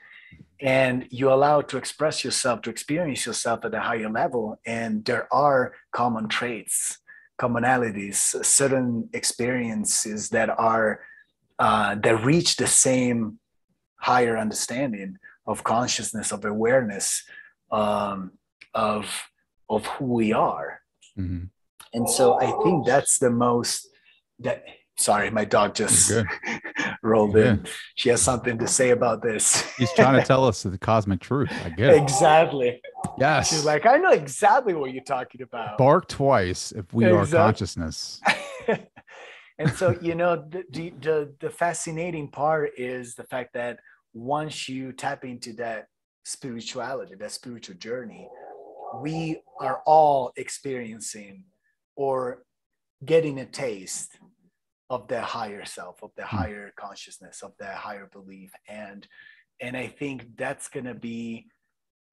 And you allow to express yourself, to experience yourself at a higher level. And there are common traits, commonalities, certain experiences that reach the same higher understanding of consciousness, of awareness, of who we are. Mm-hmm. And so I think that's the most sorry, my dog just rolled in. She has something to say about this. He's trying to tell us the cosmic truth. I get it. Exactly. Yes. She's like, I know exactly what you're talking about. Bark twice if we are consciousness. And so, the fascinating part is the fact that once you tap into that spirituality, that spiritual journey, we are all experiencing or getting a taste of the higher self, of the higher consciousness, of that higher belief. And I think that's going to be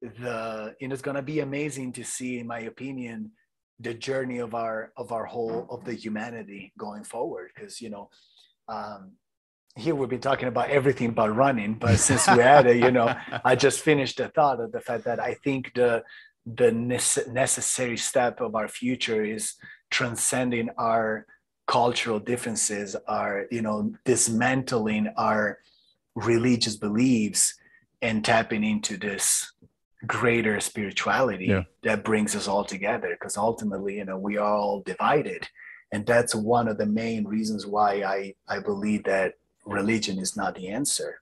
it's going to be amazing to see, in my opinion, the journey of the humanity going forward. Because, here we've been talking about everything but running, but since we had it, I just finished the thought of the fact that I think the necessary step of our future is transcending our cultural differences, are dismantling our religious beliefs and tapping into this greater spirituality that brings us all together, because ultimately we are all divided. And that's one of the main reasons why I believe that religion is not the answer.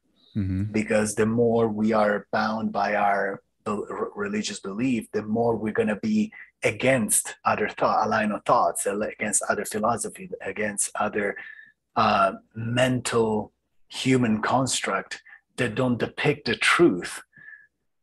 Because the more we are bound by our religious belief, the more we're going to be against other line of thoughts, against other philosophy, against other mental human construct that don't depict the truth.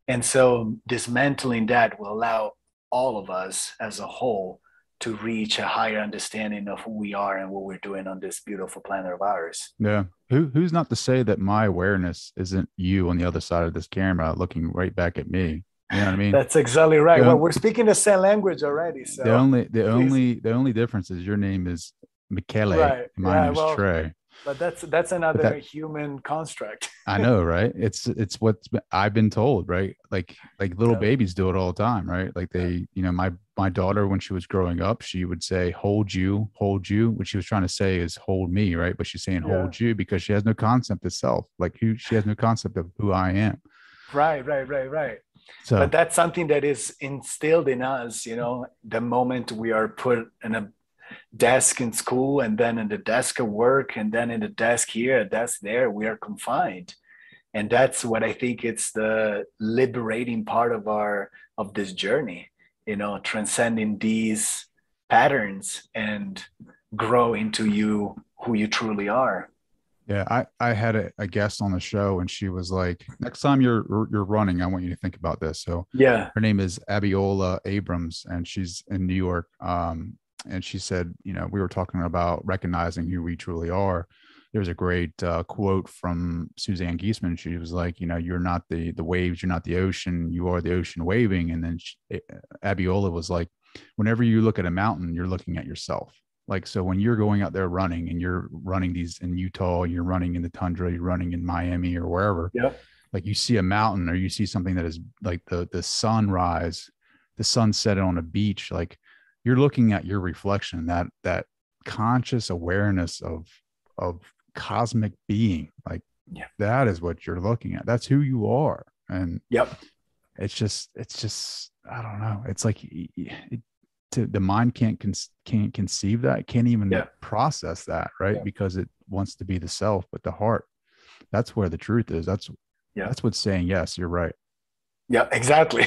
And so dismantling that will allow all of us as a whole to reach a higher understanding of who we are and what we're doing on this beautiful planet of ours. Yeah. Who's not to say that my awareness isn't you on the other side of this camera looking right back at me? You know what I mean? That's exactly right. Well, we're speaking the same language already. So the only difference is your name is Michele. Right. My name is Trey. But that's another human construct. I know, right? It's what I've been told, right? Like little babies do it all the time, right? Like they, my daughter, when she was growing up, she would say, hold you. What she was trying to say is hold me, right? But she's saying hold you because she has no concept of self. She has no concept of who I am. Right. So, but that's something that is instilled in us, the moment we are put in a desk in school, and then in the desk at work, and then in the desk here, a desk there, we are confined. And that's what I think it's the liberating part of this journey, transcending these patterns and grow into who you truly are. Yeah, I had a guest on the show, and she was like, "Next time you're running, I want you to think about this." So Yeah. her name is Abiola Abrams, and she's in New York. And she said, we were talking about recognizing who we truly are. There's a great quote from Suzanne Giesemann. She was like, you're not the waves, you're not the ocean, you are the ocean waving. And then Abiola was like, whenever you look at a mountain, you're looking at yourself. Like, so when you're going out there running, and you're running these in Utah, you're running in the tundra, you're running in Miami or wherever, like you see a mountain, or you see something that is like the sunrise, the sunset on a beach, like you're looking at your reflection, that conscious awareness of cosmic being. Like, that is what you're looking at. That's who you are. And it's just, I don't know. It's like, the mind can't conceive that, can't even process that, right? Because it wants to be the self, but the heart, that's where the truth is. That's what's saying, yes, you're right. Yeah, exactly.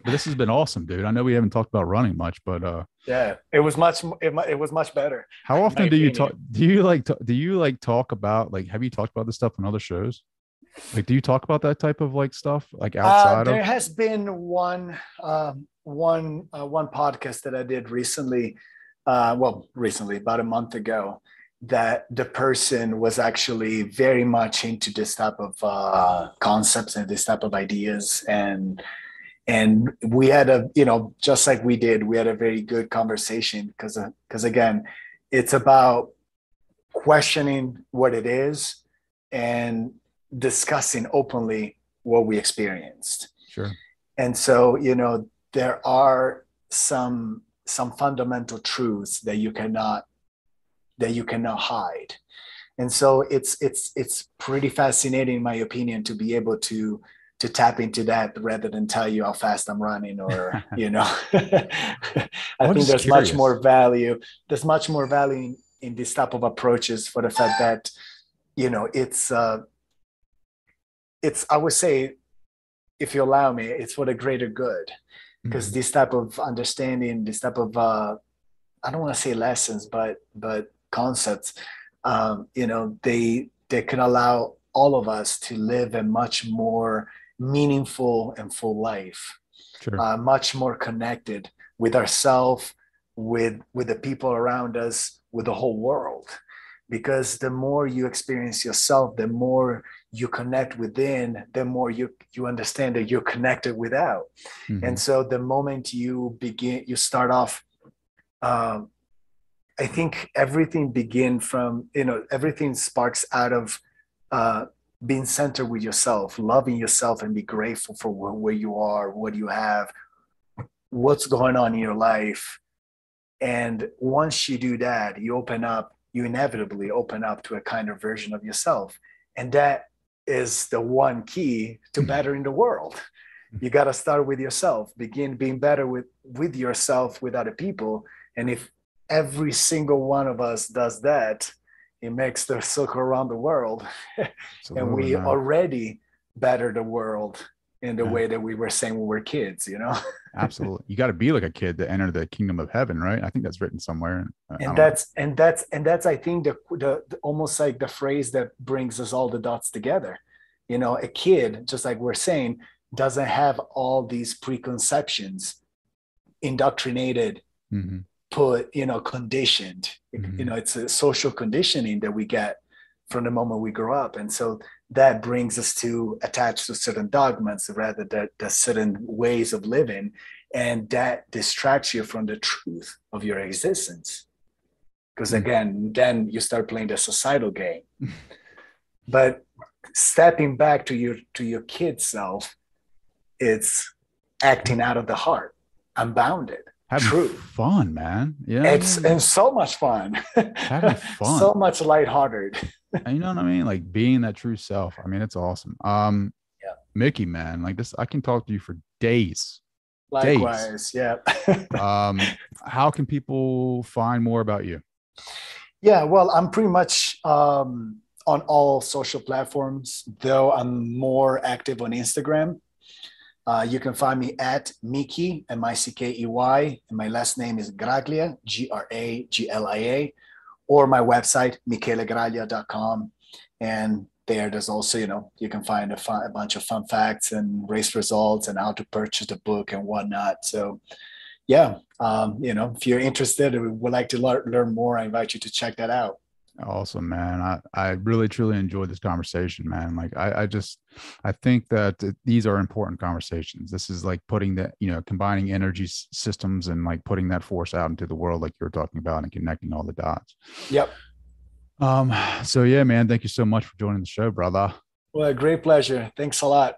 But this has been awesome, dude. I know we haven't talked about running much, but it was much better. How often do you talk? Do you talk about, like, have you talked about this stuff on other shows? Like, do you talk about that type of like stuff, like outside there has been one podcast that I did recently, about a month ago, that the person was actually very much into this type of concepts and this type of ideas, and we had just like we had a very good conversation, because again, it's about questioning what it is and discussing openly what we experienced. Sure. And so, there are some fundamental truths that you cannot hide. And so it's pretty fascinating, in my opinion, to be able to tap into that rather than tell you how fast I'm running, or, I think there's much more value. There's much more value in this type of approaches, for the fact that, it's, I would say, if you allow me, it's for the greater good, because this type of understanding, this type of, I don't want to say lessons, but concepts, they can allow all of us to live a much more meaningful and full life, much more connected with ourselves, with the people around us, with the whole world. Because the more you experience yourself, the more you connect within, the more you understand that you're connected without. And so the moment you start off, I think everything begins from, everything sparks out of being centered with yourself, loving yourself, and be grateful for where you are, what you have, what's going on in your life. And once you do that, you inevitably open up to a kind of version of yourself. And that is the one key to bettering the world. You got to start with yourself, begin being better with yourself, with other people. And if every single one of us does that, it makes the circle around the world. And we already better the world in the way that we were saying when we were kids, Absolutely. You got to be like a kid to enter the kingdom of heaven, right? I think that's written somewhere. And that's I think the almost like the phrase that brings us all the dots together. A kid, just like we're saying, doesn't have all these preconceptions indoctrinated, conditioned. It's a social conditioning that we get from the moment we grow up. And so that brings us to attach to certain dogmas, rather than the certain ways of living. And that distracts you from the truth of your existence. Because again, then you start playing the societal game. But stepping back to your kid self, it's acting out of the heart, unbounded. Having fun, man. Yeah. And so much fun. Having fun. So much lighthearted. And you know what I mean? Like being that true self. I mean, it's awesome. Mickey, man, like this, I can talk to you for days. Likewise. Yeah. How can people find more about you? Yeah, well, I'm pretty much on all social platforms, though I'm more active on Instagram. You can find me at Mickey, Mickey, and my last name is Graglia, Graglia, or my website, michelegraglia.com. And there's also, you can find a bunch of fun facts and race results and how to purchase the book and whatnot. So yeah, if you're interested or would like to learn more, I invite you to check that out. Awesome, man. I really truly enjoyed this conversation, man. Like I think that these are important conversations. This is like putting that, combining energy systems and like putting that force out into the world, like you were talking about, and connecting all the dots. Yep. So yeah, man, thank you so much for joining the show, brother. Well, great pleasure. Thanks a lot.